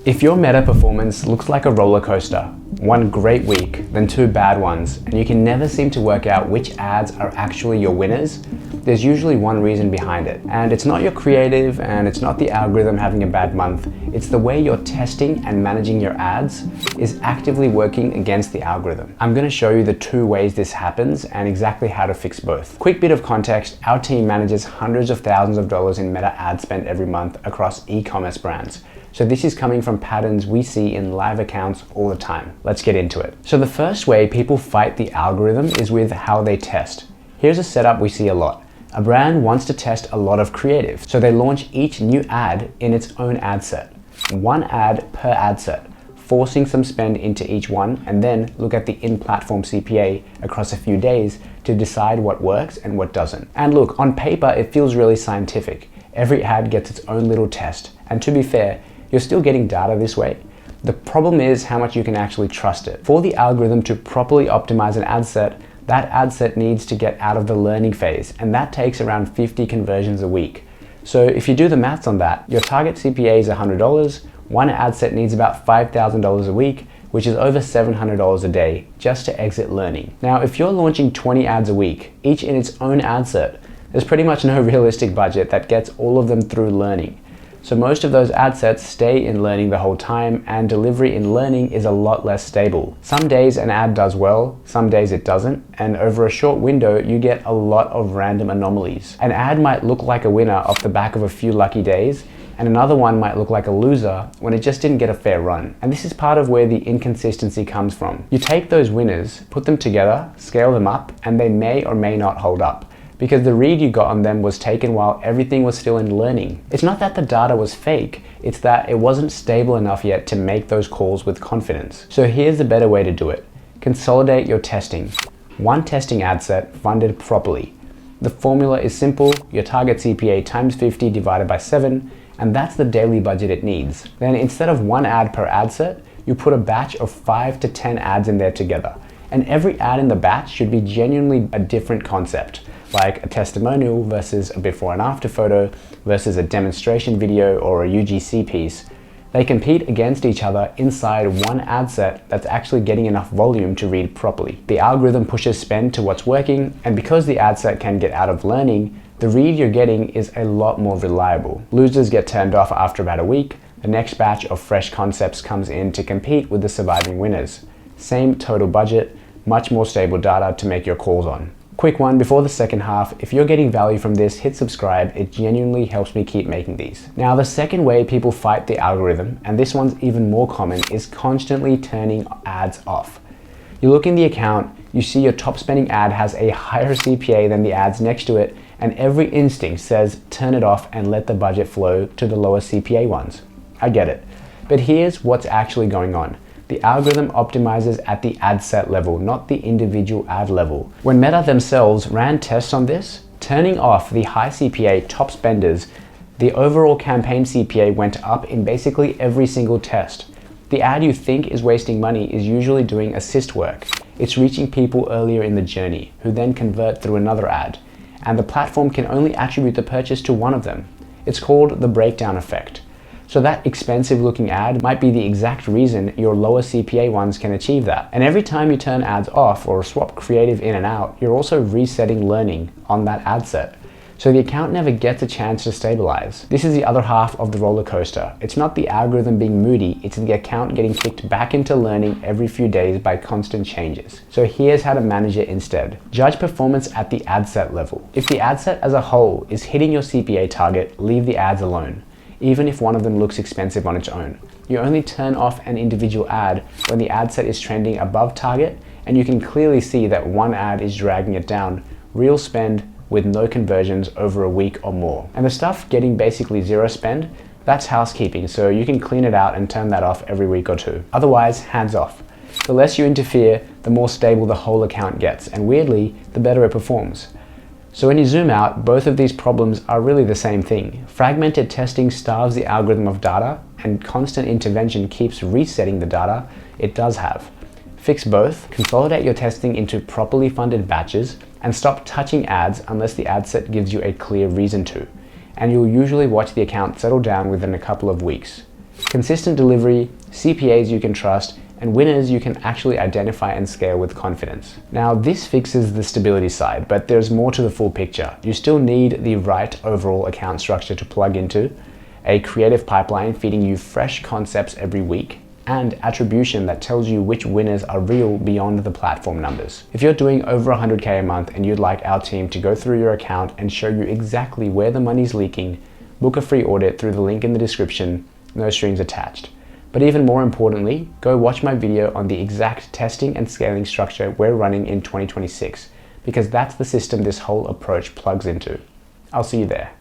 If your meta performance looks like a roller coaster, one great week, then two bad ones, and you can never seem to work out which ads are actually your winners, there's usually one reason behind it. And it's not your creative, and it's not the algorithm having a bad month, it's the way you're testing and managing your ads is actively working against the algorithm. I'm going to show you the two ways this happens and exactly how to fix both. Quick bit of context, our team manages hundreds of thousands of dollars in meta ad spend every month across e-commerce brands. So this is coming from patterns we see in live accounts all the time. Let's get into it. So the first way people fight the algorithm is with how they test. Here's a setup we see a lot. A brand wants to test a lot of creative, so they launch each new ad in its own ad set. One ad per ad set, forcing some spend into each one, and then look at the in-platform CPA across a few days to decide what works and what doesn't. And look, on paper, it feels really scientific. Every ad gets its own little test, and to be fair, you're still getting data this way. The problem is how much you can actually trust it. For the algorithm to properly optimize an ad set, that ad set needs to get out of the learning phase, and that takes around 50 conversions a week. So if you do the maths on that, your target CPA is $100, one ad set needs about $5,000 a week, which is over $700 a day just to exit learning. Now, if you're launching 20 ads a week, each in its own ad set, there's pretty much no realistic budget that gets all of them through learning. So most of those ad sets stay in learning the whole time, and delivery in learning is a lot less stable. Some days an ad does well, some days it doesn't, and over a short window you get a lot of random anomalies. An ad might look like a winner off the back of a few lucky days, and another one might look like a loser when it just didn't get a fair run. And this is part of where the inconsistency comes from. You take those winners, put them together, scale them up, and they may or may not hold up, because the read you got on them was taken while everything was still in learning. It's not that the data was fake, it's that it wasn't stable enough yet to make those calls with confidence. So here's a better way to do it. Consolidate your testing. One testing ad set funded properly. The formula is simple, your target CPA times 50 divided by 7, and that's the daily budget it needs. Then instead of one ad per ad set, you put a batch of 5 to 10 ads in there together. And every ad in the batch should be genuinely a different concept, like a testimonial versus a before and after photo versus a demonstration video or a UGC piece. They compete against each other inside one ad set that's actually getting enough volume to read properly. The algorithm pushes spend to what's working, and because the ad set can get out of learning, the read you're getting is a lot more reliable. Losers get turned off after about a week. The next batch of fresh concepts comes in to compete with the surviving winners. Same total budget, much more stable data to make your calls on. Quick one before the second half, if you're getting value from this, hit subscribe, it genuinely helps me keep making these. Now the second way people fight the algorithm, and this one's even more common, is constantly turning ads off. You look in the account, you see your top spending ad has a higher CPA than the ads next to it, and every instinct says turn it off and let the budget flow to the lower CPA ones. I get it, but here's what's actually going on. The algorithm optimizes at the ad set level, not the individual ad level. When Meta themselves ran tests on this, turning off the high CPA top spenders, the overall campaign CPA went up in basically every single test. The ad you think is wasting money is usually doing assist work. It's reaching people earlier in the journey, who then convert through another ad, and the platform can only attribute the purchase to one of them. It's called the breakdown effect. So that expensive looking ad might be the exact reason your lower CPA ones can achieve that. And every time you turn ads off or swap creative in and out, you're also resetting learning on that ad set. So the account never gets a chance to stabilize. This is the other half of the roller coaster. It's not the algorithm being moody, it's the account getting kicked back into learning every few days by constant changes. So here's how to manage it instead. Judge performance at the ad set level. If the ad set as a whole is hitting your CPA target, leave the ads alone, even if one of them looks expensive on its own. You only turn off an individual ad when the ad set is trending above target, and you can clearly see that one ad is dragging it down, real spend with no conversions over a week or more. And the stuff getting basically zero spend, that's housekeeping, so you can clean it out and turn that off every week or two. Otherwise, hands off. The less you interfere, the more stable the whole account gets, and weirdly, the better it performs. So when you zoom out, both of these problems are really the same thing. Fragmented testing starves the algorithm of data, and constant intervention keeps resetting the data it does have. Fix both, consolidate your testing into properly funded batches, and stop touching ads unless the ad set gives you a clear reason to. And you'll usually watch the account settle down within a couple of weeks. Consistent delivery, CPAs you can trust, and winners you can actually identify and scale with confidence. Now, this fixes the stability side, but there's more to the full picture. You still need the right overall account structure to plug into, a creative pipeline feeding you fresh concepts every week, and attribution that tells you which winners are real beyond the platform numbers. If you're doing over 100K a month and you'd like our team to go through your account and show you exactly where the money's leaking, book a free audit through the link in the description, no strings attached. But even more importantly, go watch my video on the exact testing and scaling structure we're running in 2026, because that's the system this whole approach plugs into. I'll see you there.